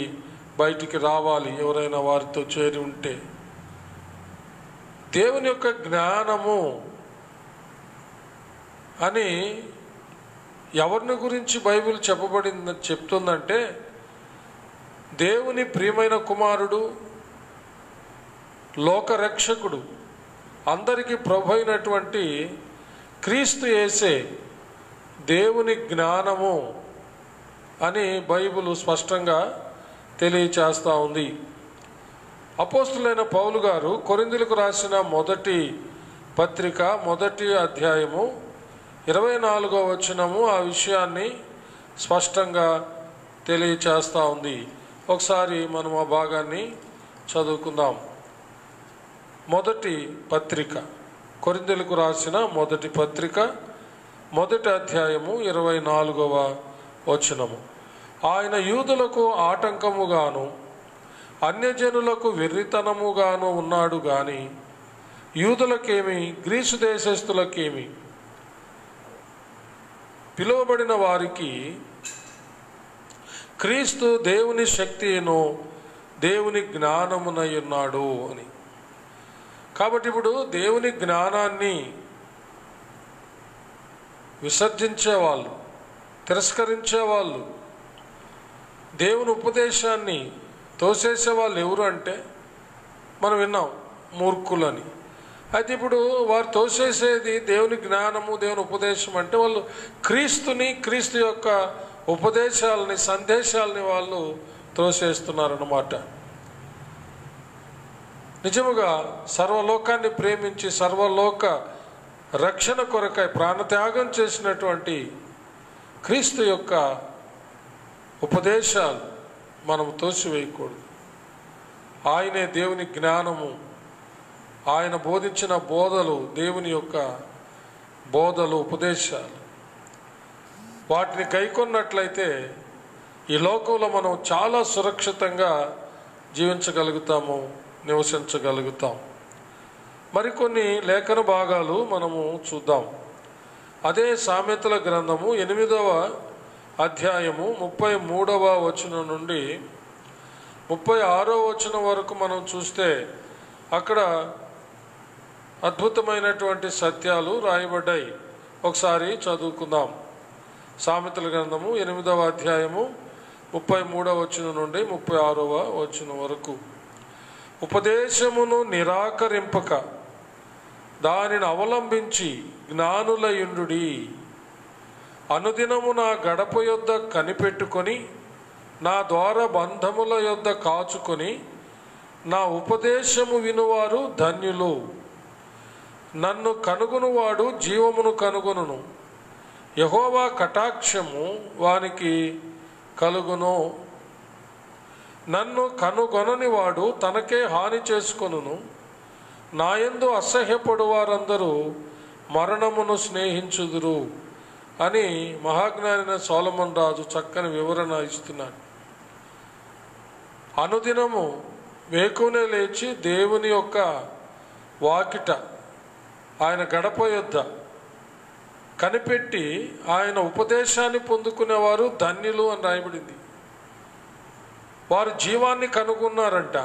బయటికి రావాలి. ఎవరైనా వారితో చేరి ఉంటే దేవుని యొక్క జ్ఞానము అని ఎవరిని గురించి బైబిల్ చెప్తుందంటే, దేవుని ప్రియమైన కుమారుడు, లోకరక్షకుడు, అందరికీ ప్రభు అయినటువంటి క్రీస్తు యేసే దేవుని జ్ఞానము అని బైబిల్ స్పష్టంగా తెలియచేస్తూ ఉంది. అపోస్తులైన పౌలు గారు కొరింథీయులకు రాసిన మొదటి పత్రిక 1వ అధ్యాయము 24వ వచనము ఆ విషయాన్ని స్పష్టంగా తెలియచేస్తూ ఉంది. ఒకసారి మనం ఆ భాగాన్ని చదువుకుందాం. మొదటి పత్రిక, కొరింథీయులకు రాసిన మొదటి పత్రిక 1వ అధ్యాయము 24వ వచనము. ఆయన యూదులకు ఆటంకముగాను అన్యజనులకు వెర్రితనముగాను ఉన్నాడు గాని యూదులకేమి గ్రీసు దేశస్థులకేమి, పిలువబడిన వారికి క్రీస్తు దేవుని శక్తిను దేవుని జ్ఞానమునై ఉన్నాడు అని. కాబట్టి ఇప్పుడు దేవుని జ్ఞానాన్ని విసర్జించేవాళ్ళు, తిరస్కరించేవాళ్ళు, దేవుని ఉపదేశాన్ని తోసేసే వాళ్ళు ఎవరు అంటే మనం విన్నాం, మూర్ఖులని. అయితే ఇప్పుడు వారు తోసేసేది దేవుని జ్ఞానము, దేవుని ఉపదేశం అంటే వాళ్ళు క్రీస్తుని, క్రీస్తు యొక్క ఉపదేశాలని, సందేశాలని వాళ్ళు తోసేస్తున్నారన్నమాట. నిజముగా సర్వలోకాన్ని ప్రేమించి సర్వలోక రక్షణ కొరకై ప్రాణత్యాగం చేసినటువంటి క్రీస్తు యొక్క ఉపదేశాలు మనం తోసివేయకూడదు. ఆయనే దేవుని జ్ఞానము, ఆయన బోధించిన బోధలు దేవుని యొక్క బోధలు, ఉపదేశాలు. వాటిని గైకొన్నట్లయితే ఈ లోకంలో మనం చాలా సురక్షితంగా జీవించగలుగుతాము, నివసించగలుగుతాం. మరికొన్ని లేఖన భాగాలు మనము చూద్దాం. అదే సామెతల గ్రంథము 8వ అధ్యాయము 33వ వచనం నుండి 36వ వచనం వరకు మనం చూస్తే అక్కడ అద్భుతమైనటువంటి సత్యాలు రాయబడ్డాయి. ఒకసారి చదువుకుందాం. సామెతల గ్రంథము 8వ అధ్యాయము 33వ వచనం నుండి 36వ వచనం వరకు. ఉపదేశమును నిరాకరింపక దానిని అవలంబించి జ్ఞానులయుండుడి. అనుదినము నా గడప యొద్ద కనిపెట్టుకొని నా ద్వార బంధముల యొద్ద కాచుకొని నా ఉపదేశము వినువారు ధన్యులు. నన్ను కనుగొనువాడు జీవమును కనుగొనును, యెహోవా కటాక్షము వానికి కలుగును. నన్ను కనుగొనని వాడు తనకే హాని చేసుకొనును. నాయందు అసహ్యపడు వారందరూ మరణమును స్నేహించుదురు అని మహాజ్ఞాని సొలొమోను రాజు చక్కని వివరణ ఇస్తున్నాడు. అనుదినము వేకునే లేచి దేవుని యొక్క వాకిట, ఆయన గడప యొద్ద కనిపెట్టి ఆయన ఉపదేశాన్ని పొందుకునేవారు ధన్యులు అని రాయబడింది. వారు జీవాన్ని కనుగొన్నారంట.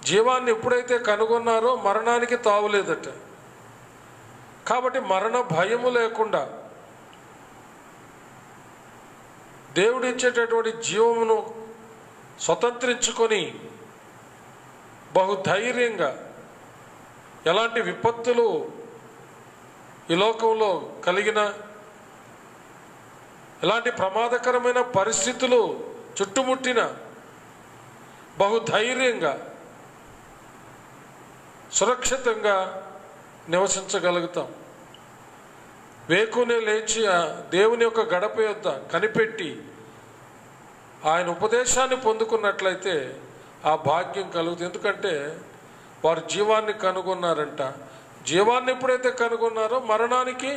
జీవాన్ని ఎప్పుడైతే కనుగొన్నారో మరణానికి తావులేదట. కాబట్టి మరణ భయము లేకుండా దేవుడు ఇచ్చేటటువంటి జీవమును స్వతంత్రించుకొని బహుధైర్యంగా ఎలాంటి విపత్తులు ఈ లోకంలో కలిగిన, ఎలాంటి ప్రమాదకరమైన పరిస్థితులు చుట్టుముట్టిన బహుధైర్యంగా సురక్షితంగా నివసించగలుగుతాం. వేకునే లేచి దేవుని యొక్క గడప యొద్ద కనిపెట్టి ఆయన ఉపదేశాన్ని పొందుకున్నట్లయితే ఆ భాగ్యం కలుగుతుంది. ఎందుకంటే వారు జీవాన్ని కనుగొన్నారంట. జీవాన్ని ఎప్పుడైతే కనుగొన్నారో మరణానికి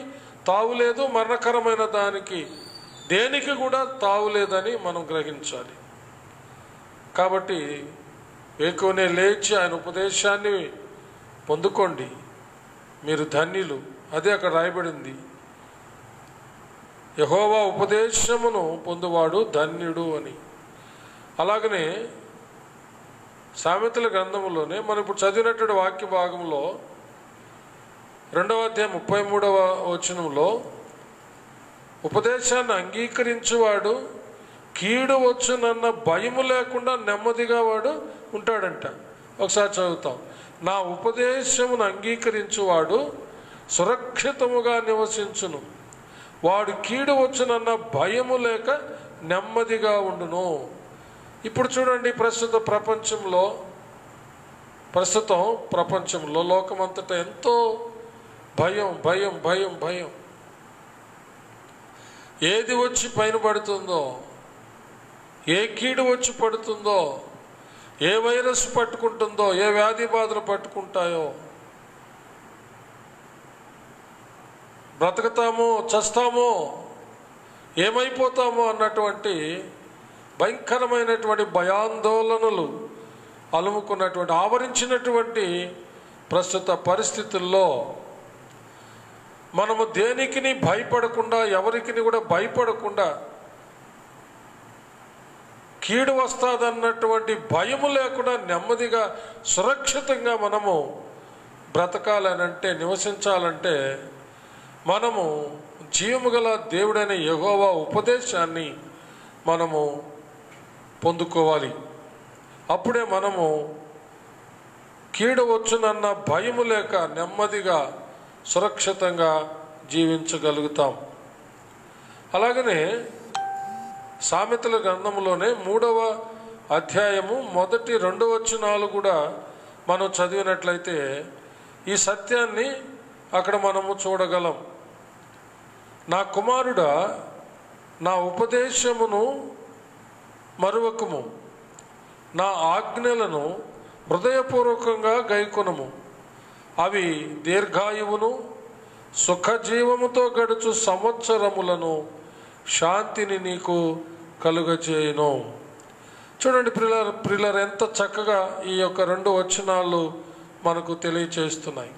తావులేదు, మరణకరమైన దానికి దేనికి కూడా తావులేదని మనం గ్రహించాలి. కాబట్టి వేకునే లేచి ఆయన ఉపదేశాన్ని పొందుకోండి, మీరు ధన్యులు. అదే అక్కడ రాయబడింది, యెహోవా ఉపదేశమును పొందువాడు ధన్యుడు అని. అలాగనే సామెతల గ్రంథంలోనే మనం ఇప్పుడు చదివినటువంటి వాక్య భాగంలో 2వ అధ్యాయం 33వ వచనంలో ఉపదేశాన్ని అంగీకరించువాడు కీడు వచ్చునన్న భయము లేకుండా నెమ్మదిగా వాడు ఉంటాడంట. ఒకసారి చదువుతాం. నా ఉపదేశమును అంగీకరించువాడు సురక్షితముగా నివసించును, వాడు కీడు వచ్చునన్న భయము లేక నెమ్మదిగా ఉండును. ఇప్పుడు చూడండి, ప్రస్తుతం ప్రపంచంలో లోకమంతటా ఎంతో భయం భయం భయం భయం. ఏది వచ్చి పైన పడుతుందో, ఏ కీడు వచ్చి పడుతుందో, ఏ వైరస్ పట్టుకుంటుందో, ఏ వ్యాధి బాధలు పట్టుకుంటాయో, బ్రతుకుతామో చస్తామో ఏమైపోతామో అన్నటువంటి భయంకరమైనటువంటి భయాందోళనలు అలుముకున్నటువంటి ఆవరించినటువంటి ప్రస్తుత పరిస్థితుల్లో మనము దేనికిని భయపడకుండా, ఎవరికి కూడా భయపడకుండా, కీడు వస్తాదన్నటువంటి భయము లేకుండా నెమ్మదిగా సురక్షితంగా మనము బ్రతకాలనంటే, నివసించాలంటే మనము జీవము గల దేవుడైన యెహోవా ఉపదేశాన్ని మనము పొందుకోవాలి. అప్పుడే మనము కీడు వచ్చునన్న భయము లేక నెమ్మదిగా సురక్షితంగా జీవించగలుగుతాం. అలాగనే సామెతల గ్రంథంలోనే 3వ అధ్యాయము 1-2 వచనాలు కూడా మనం చదివినట్లయితే ఈ సత్యాన్ని అక్కడ మనము చూడగలం. నా కుమారుడా, నా ఉపదేశమును మరువకుము, నా ఆజ్ఞలను హృదయపూర్వకంగా గైకొనుము, అవి దీర్ఘాయువును సుఖజీవముతో గడుచు సంవత్సరములను శాంతిని నీకు కలుగజేయును. చూడండి ప్రియులారా, ఎంత చక్కగా ఈ యొక్క 2 వచనాలు మనకు తెలియచేస్తున్నాయి.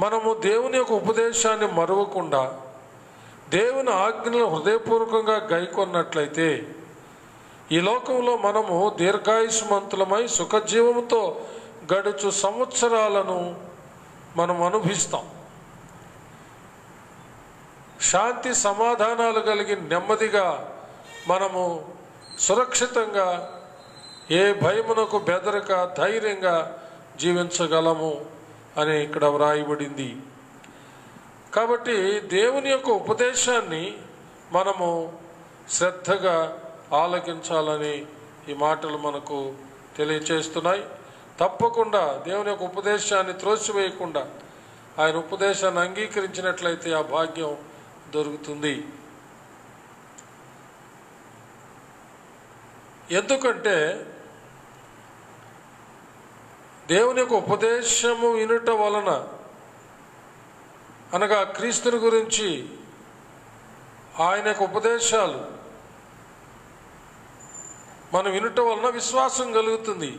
మనము దేవుని యొక్క ఉపదేశాన్ని మరువకుండా దేవుని ఆజ్ఞలను హృదయపూర్వకంగా గైకొన్నట్లయితే ఈ లోకంలో మనము దీర్ఘాయుష్మంతులమై సుఖజీవముతో గడుచు సంవత్సరాలను మనం అనుభవిస్తాం. శాంతి సమాధానాలు కలిగి నెమ్మదిగా మనము సురక్షితంగా, ఏ భయమునకు బెదరక ధైర్యంగా జీవించగలము అని ఇక్కడ వ్రాయబడింది. కాబట్టి దేవుని యొక్క ఉపదేశాన్ని మనము శ్రద్ధగా ఆలకించాలని ఈ మాటలు మనకు తెలియచేస్తున్నాయి. తప్పకుండా దేవుని యొక్క ఉపదేశాన్ని త్రోసివేయకుండా ఆయన ఉపదేశాన్ని అంగీకరించినట్లయితే ఆ భాగ్యం దొరుకుతుంది. ఎందుకంటే దేవుని యొక్క ఉపదేశము వినుట వలన, అనగా క్రీస్తుని గురించి ఆయన యొక్క ఉపదేశాలు మనం వినుట వలన విశ్వాసం కలుగుతుంది.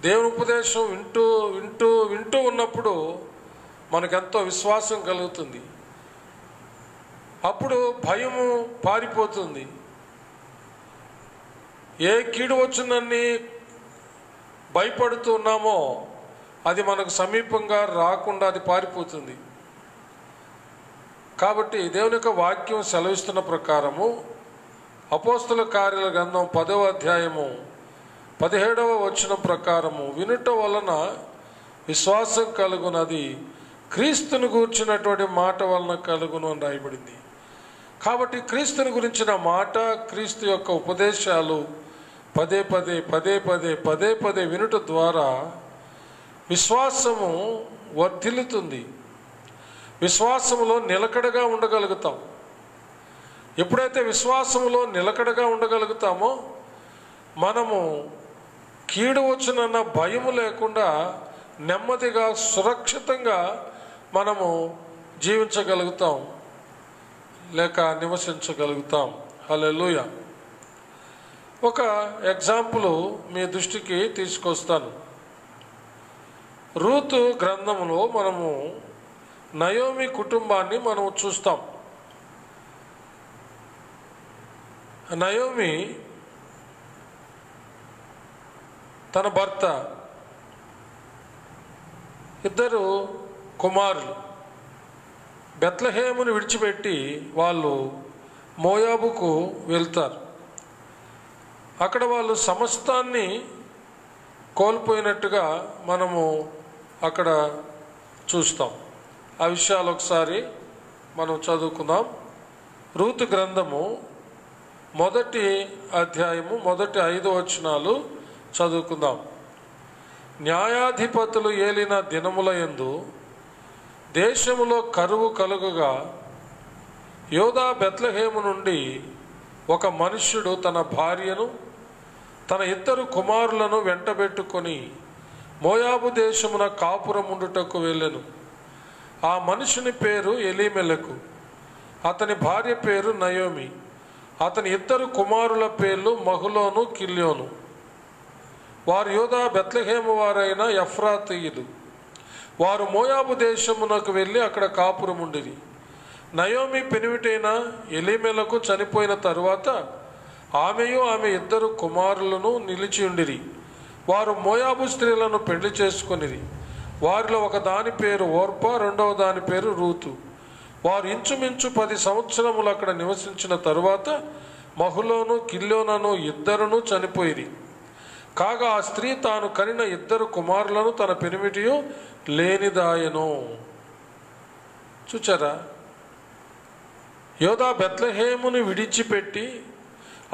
దేవుని ఉపదేశం వింటూ వింటూ వింటూ ఉన్నప్పుడు మనకెంతో విశ్వాసం కలుగుతుంది. అప్పుడు భయము పారిపోతుంది. ఏ కీడు వచ్చునని భయపడుతున్నామో అది మనకు సమీపంగా రాకుండా అది పారిపోతుంది. కాబట్టి దేవుని యొక్క వాక్యం సెలవిస్తున్న ప్రకారము అపోస్తల కార్యాల గ్రంథం 10వ అధ్యాయము 17వ వచనం ప్రకారము వినుట వలన విశ్వాసం కలుగునది, క్రీస్తుని గూర్చినటువంటి మాట వలన కలుగును అని రాయబడింది. కాబట్టి క్రీస్తుని గురించిన మాట, క్రీస్తు యొక్క ఉపదేశాలు పదే పదే వినుట ద్వారా విశ్వాసము వర్ధిల్లుతుంది. విశ్వాసములో నిలకడగా ఉండగలుగుతాం. ఎప్పుడైతే విశ్వాసములో నిలకడగా ఉండగలుగుతామో మనము కీడు వచ్చునన్న భయము లేకుండా నెమ్మదిగా సురక్షితంగా మనము జీవించగలుగుతాం లేక నివసించగలుగుతాం. హల్లెలూయా. ఒక ఎగ్జాంపుల్ మీ దృష్టికి తీసుకొస్తాను. రూతు గ్రంథంలో మనము నయోమి కుటుంబాన్ని మనం చూస్తాం. నయోమి తన భర్త, ఇద్దరు కుమారులు బెత్లెహేమును విడిచిపెట్టి వాళ్ళు మోయాబుకు వెళ్తారు. అక్కడ వాళ్ళు సమస్తాన్ని కోల్పోయినట్టుగా మనము అక్కడ చూస్తాం. ఆ విషయాలు ఒకసారి మనం చదువుకుందాం. రూతు గ్రంథము 1వ అధ్యాయము 5వ వచనాలు చదువుకుందాం. న్యాయాధిపతులు ఏలిన దినములయందు దేశములో కరువు కలుగగా యోదా బెత్లెహేము నుండి ఒక మనుష్యుడు తన భార్యను తన ఇద్దరు కుమారులను వెంటబెట్టుకొని మోయాబు దేశమున కాపురముండుటకు వెళ్ళెను. ఆ మనుషుని పేరు ఎలీమెలకు, అతని భార్య పేరు నయోమి, అతని ఇద్దరు కుమారుల పేర్లు మహులోను కిల్యోను. వారు యోదా బెత్లెహేము వారైన ఎఫ్రాతీయులు. వారు మోయాబు దేశమునకు వెళ్ళి అక్కడ కాపురముండిరి. నయోమి పెనివిటైన ఎలీమెలకు చనిపోయిన తరువాత ఆమెయు ఆమె ఇద్దరు కుమారులను నిలిచి ఉండిరి. వారు మోయాబు స్త్రీలను పెళ్లి చేసుకొనిరి. వారిలో ఒక దాని పేరు ఓర్పా, రెండవ దాని పేరు రూతు. వారు ఇంచుమించు 10 సంవత్సరములు అక్కడ నివసించిన తరువాత మహులోను కిల్యోనను ఇద్దరును చనిపోయిరి. కాగా ఆ స్త్రీ తాను కనిన ఇద్దరు కుమారులను తన పెనిమిటియు లేనిదాయను. చూచారా? యోదా బెత్లెహేమును విడిచిపెట్టి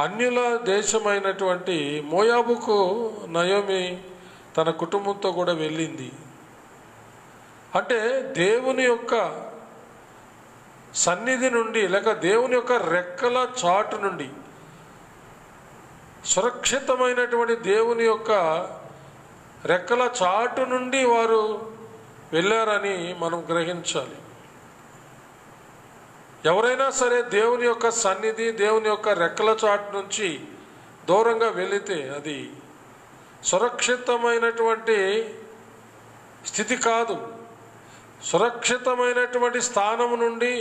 అన్యుల దేశమైనటువంటి మోయాబుకు నయోమి తన కుటుంబంతో కూడా వెళ్ళింది. అంటే దేవుని యొక్క సన్నిధి నుండి లేక దేవుని యొక్క రెక్కల చాటు నుండి, సురక్షితమైనటువంటి దేవుని యొక్క రెక్కల చాటు నుండి వారు వెళ్ళారని మనం గ్రహించాలి. ఎవరైనా సరే దేవుని యొక్క సన్నిధి, దేవుని యొక్క రెక్కల చాటు నుంచి దూరంగా వెళితే అది సురక్షితమైనటువంటి స్థితి కాదు. సురక్షితమైనటువంటి స్థానం నుండి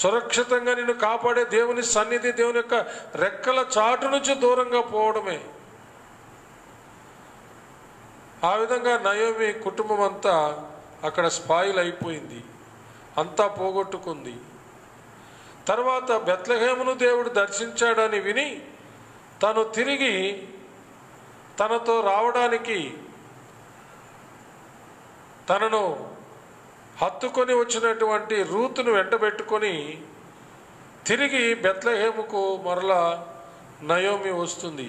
సురక్షితంగా నిన్ను కాపాడే దేవుని సన్నిధి, దేవుని యొక్క రెక్కల చాటు నుంచి దూరంగా పోవడమే. ఆ విధంగా నయోమి కుటుంబం అంతా అక్కడ స్పాయిల్ అయిపోయింది, అంతా పోగొట్టుకుంది. తర్వాత బెత్లెహేమును దేవుడు దర్శించాడని విని తను తిరిగి తనతో రావడానికి తనను హత్తుకొని వచ్చినటువంటి రూతును వెంటబెట్టుకొని తిరిగి బెత్లెహేముకు మరలా నయోమి వస్తుంది.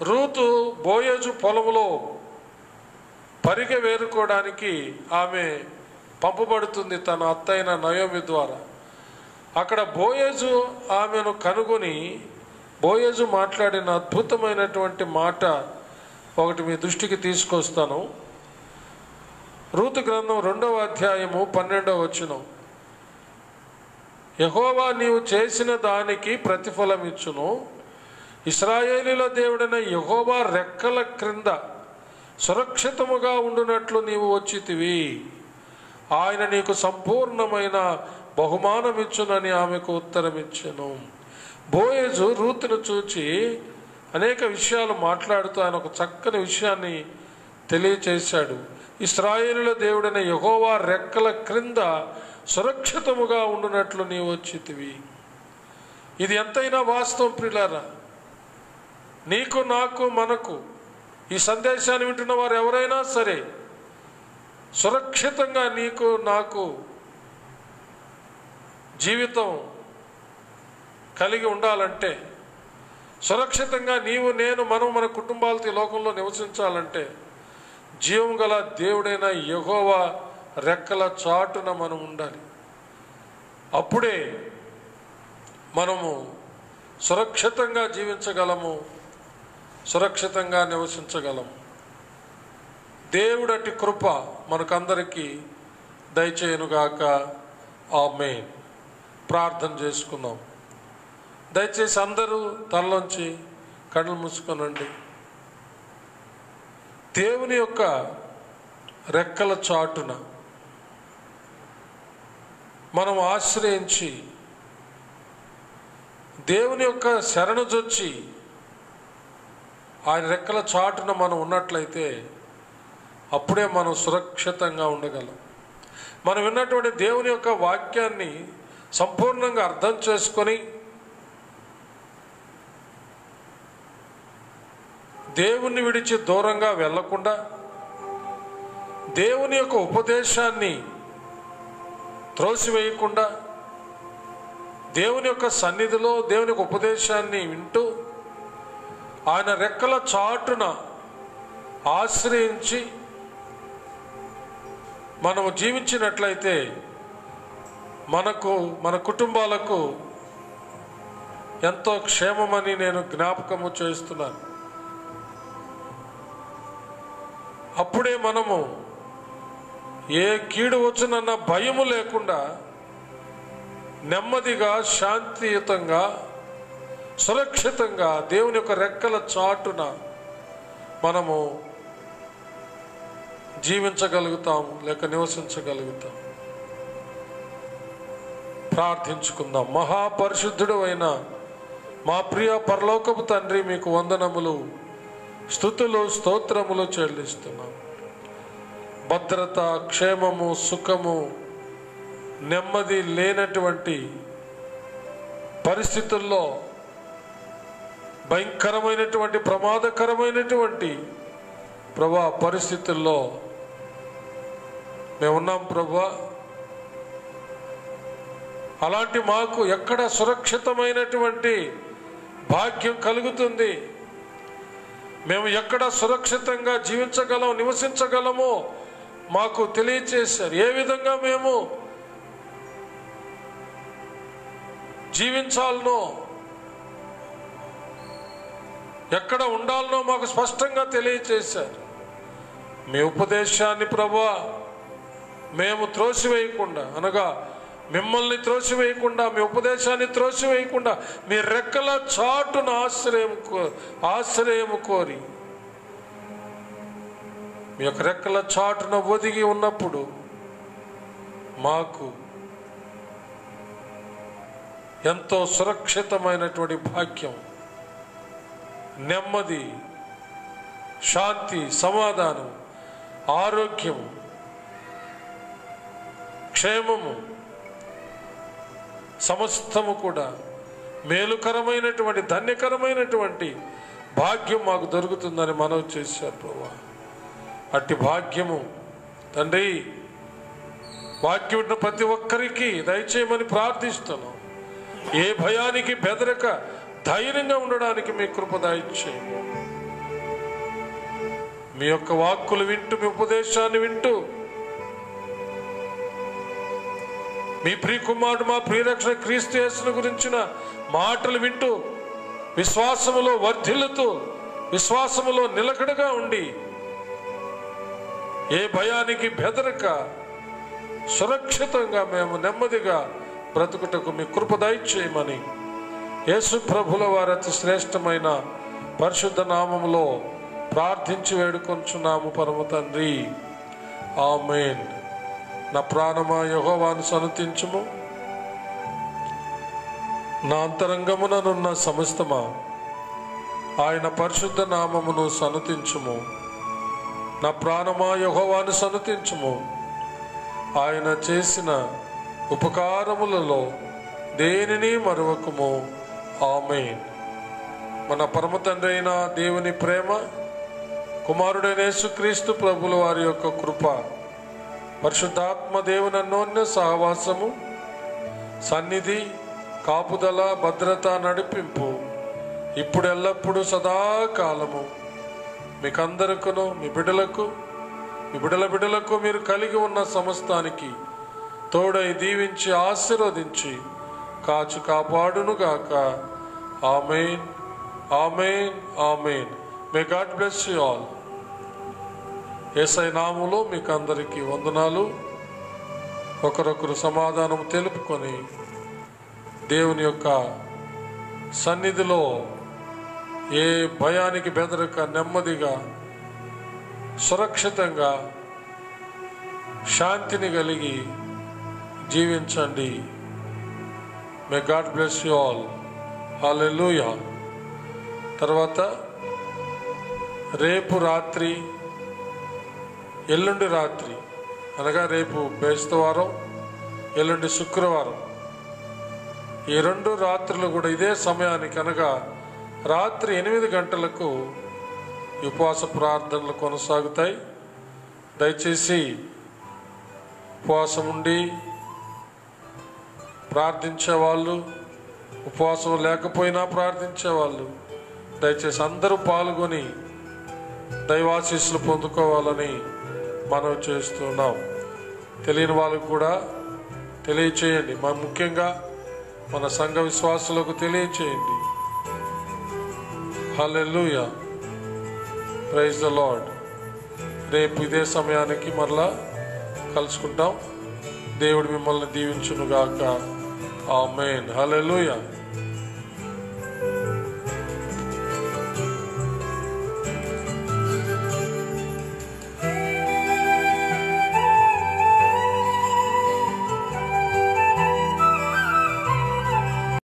రూతు బోయజు పొలములో పరిగె వేరుకోవడానికి ఆమె పంపబడుతుంది తన అత్తైన నయోమి ద్వారా. అక్కడ బోయజు ఆమెను కనుగొని బోయజు మాట్లాడిన అద్భుతమైనటువంటి మాట ఒకటి మీ దృష్టికి తీసుకొస్తాను. రూతు గ్రంథం 2వ అధ్యాయము 12వ వచనం. యెహోవా నీవు చేసిన దానికి ప్రతిఫలం ఇచ్చును, ఇశ్రాయేలీల దేవుడైన యెహోవా రెక్కల క్రింద సురక్షితముగా ఉండునట్లు నీవు వచ్చితివి. ఆయన నీకు సంపూర్ణమైన బహుమానమిచ్చునని ఆమెకు ఉత్తరమిచ్చెను. బోయేజు రూతును చూచి అనేక విషయాలు మాట్లాడుతూ ఆయన ఒక చక్కని విషయాన్ని తెలియచేశాడు. ఇశ్రాయేలుల దేవుడైన యెహోవా రెక్కల క్రింద సురక్షితముగా ఉండునట్లు నీవు వచ్చితివి. ఇది ఎంతైనా వాస్తవం ప్రియులారా. నీకు, నాకు, మనకు ఈ సందేశాన్ని వింటున్న వారు ఎవరైనా సరే సురక్షితంగా నీకు, నాకు జీవితం కలిగి ఉండాలంటే, సురక్షితంగా నీవు, నేను, మనం, మన కుటుంబాలతో ఈ లోకంలో నివసించాలంటే జీవం గల దేవుడైన యెహోవా రెక్కల చాటున మనం ఉండాలి. అప్పుడే మనము సురక్షితంగా జీవించగలము, సురక్షితంగా నివసించగలము. దేవుడటి కృప మనకందరికీ దయచేయునుగాక. ఆమేన్. ప్రార్థన చేసుకుందాం. దయచేసి అందరూ తలలోంచి కళ్ళు మూసుకొనండి. దేవుని యొక్క రెక్కల చాటున మనం ఆశ్రయించి దేవుని యొక్క శరణుజొచ్చి ఆయన రెక్కల చాటున మనం ఉన్నట్లయితే అప్పుడే మనం సురక్షితంగా ఉండగలం. మనం విన్నటువంటి దేవుని యొక్క వాక్యాన్ని సంపూర్ణంగా అర్థం చేసుకొని దేవుణ్ణి విడిచి దూరంగా వెళ్ళకుండా దేవుని యొక్క ఉపదేశాన్ని త్రోసివేయకుండా దేవుని యొక్క సన్నిధిలో దేవుని యొక్క ఉపదేశాన్ని వింటూ ఆయన రెక్కల చాటున ఆశ్రయించి మనము జీవించినట్లయితే మనకు, మన కుటుంబాలకు ఎంతో క్షేమమని నేను జ్ఞాపకము చేస్తున్నాను. అప్పుడే మనము ఏ కీడు వచ్చునన్న భయము లేకుండా నెమ్మదిగా, శాంతియుతంగా, సురక్షితంగా దేవుని యొక్క రెక్కల చాటున మనము జీవించగలుగుతాము, లేక నివసించగలుగుతాం. ప్రార్థించుకుందాం. మహాపరిశుద్ధుడు అయిన మా ప్రియ పరలోకపు తండ్రి, మీకు వందనములు, స్తుతులు, స్తోత్రములు చెల్లిస్తున్నాం. భద్రత, క్షేమము, సుఖము, నెమ్మది లేనటువంటి పరిస్థితుల్లో, భయంకరమైనటువంటి, ప్రమాదకరమైనటువంటి ప్రభా పరిస్థితుల్లో మేమున్నాం ప్రభా. అలాంటి మాకు ఎక్కడ సురక్షితమైనటువంటి భాగ్యం కలుగుతుంది, మేము ఎక్కడ సురక్షితంగా జీవించగలం, నివసించగలమో మాకు తెలియచేశారు. ఏ విధంగా మేము జీవించాలనో, ఎక్కడ ఉండాలనో మాకు స్పష్టంగా తెలియచేశారు. మీ ఉపదేశాన్ని ప్రభా మేము త్రోసివేయకుండా, అనగా మిమ్మల్ని త్రోసివేయకుండా, మీ ఉపదేశాన్ని త్రోసివేయకుండా మీ రెక్కల చాటున ఆశ్రయము కోరి మీ యొక్క రెక్కల చాటున ఒదిగి ఉన్నప్పుడు మాకు ఎంతో సురక్షితమైనటువంటి భాగ్యం, నెమ్మది, శాంతి, సమాధానం, ఆరోగ్యం, క్షేమము సమస్తము కూడా మేలుకరమైనటువంటి, ధన్యకరమైనటువంటి భాగ్యం మాకు దొరుకుతుందని మనవి చేశారు ప్రభువా. అట్టి భాగ్యము తండ్రి వాక్యం విన్న ప్రతి ఒక్కరికి దయచేయమని ప్రార్థిస్తున్నాం. ఏ భయానికి బెదరక ధైర్యంగా ఉండడానికి మీ కృప దయచేయండి. మీ యొక్క వాక్కులు వింటూ, మీ ఉపదేశాన్ని వింటూ, మీ ప్రియకుమారుడు మా ప్రియరక్షణ క్రీస్తు యేసును గురించిన మాటలు వింటూ విశ్వాసములో వర్ధిల్లుతూ, విశ్వాసములో నిలకడగా ఉండి, ఏ భయానికి బెదరక సురక్షితంగా మేము నెమ్మదిగా బ్రతుకుటకు మీ కృప దయచేయమని యేసు ప్రభుల వారి అతి శ్రేష్టమైన పరిశుద్ధ నామములో ప్రార్థించి వేడుకొంచున్నాము పరమ తండ్రి. ఆమేన్. నా ప్రాణమా యెహోవాను సన్నుతించుము. నా అంతరంగముననున్న సమస్తమా ఆయన పరిశుద్ధ నామమును సన్నుతించుము. నా ప్రాణమా యెహోవాను సన్నుతించుము. ఆయన చేసిన ఉపకారములలో దేనిని మరువకుము. ఆమేన్. మన పరమ తండ్రి అయిన దేవుని ప్రేమ, కుమారుడైన యేసుక్రీస్తు ప్రభుల వారి యొక్క కృప, పరిశుద్ధాత్మ దేవుని అన్యోన్య సహవాసము, సన్నిధి, కాపుదల, భద్రత, నడిపింపు ఇప్పుడు ఎల్లప్పుడూ సదాకాలము మీకందరికను, మీ బిడ్డలకు, మీ బిడ్డలకు మీరు కలిగి ఉన్న సమస్తానికి తోడై దీవించి ఆశీర్వదించి కాచు కాపాడునుగాక. ఆమేన్, ఆమేన్, ఆమేన్. May God bless you all. Yesayya నామములో మీకు అందరికీ వందనాలు. ఒకరొకరు సమాధానం తెలుపుకొని దేవుని యొక్క సన్నిధిలో ఏ భయానికి బెదరక నెమ్మదిగా, సురక్షితంగా, శాంతిని కలిగి జీవించండి. May God bless you all. హల్లెలూయా. తర్వాత రేపు రాత్రి, ఎల్లుండి రాత్రి, అనగా రేపు బేస్తవారం, ఎల్లుండి శుక్రవారం, ఈ 2 రాత్రులు కూడా ఇదే సమయానికి, అనగా రాత్రి 8 గంటలకు ఉపవాస ప్రార్థనలు కొనసాగుతాయి. దయచేసి ఉపవాసం ఉండి ప్రార్థించేవాళ్ళు, ఉపవాసం లేకపోయినా ప్రార్థించేవాళ్ళు దయచేసి అందరూ పాల్గొని దైవాశీస్సులు పొందుకోవాలని మనం చేస్తున్నాం. తెలియని వాళ్ళకు కూడా తెలియచేయండి. ముఖ్యంగా మన సంఘ విశ్వాసులకు తెలియచేయండి. హల్లెలూయా. Praise the Lord. రేపు ఇదే సమయానికి మరలా కలుసుకుంటాం. దేవుడు మిమ్మల్ని దీవించునుగాక. ఆమేన్. హల్లెలూయా.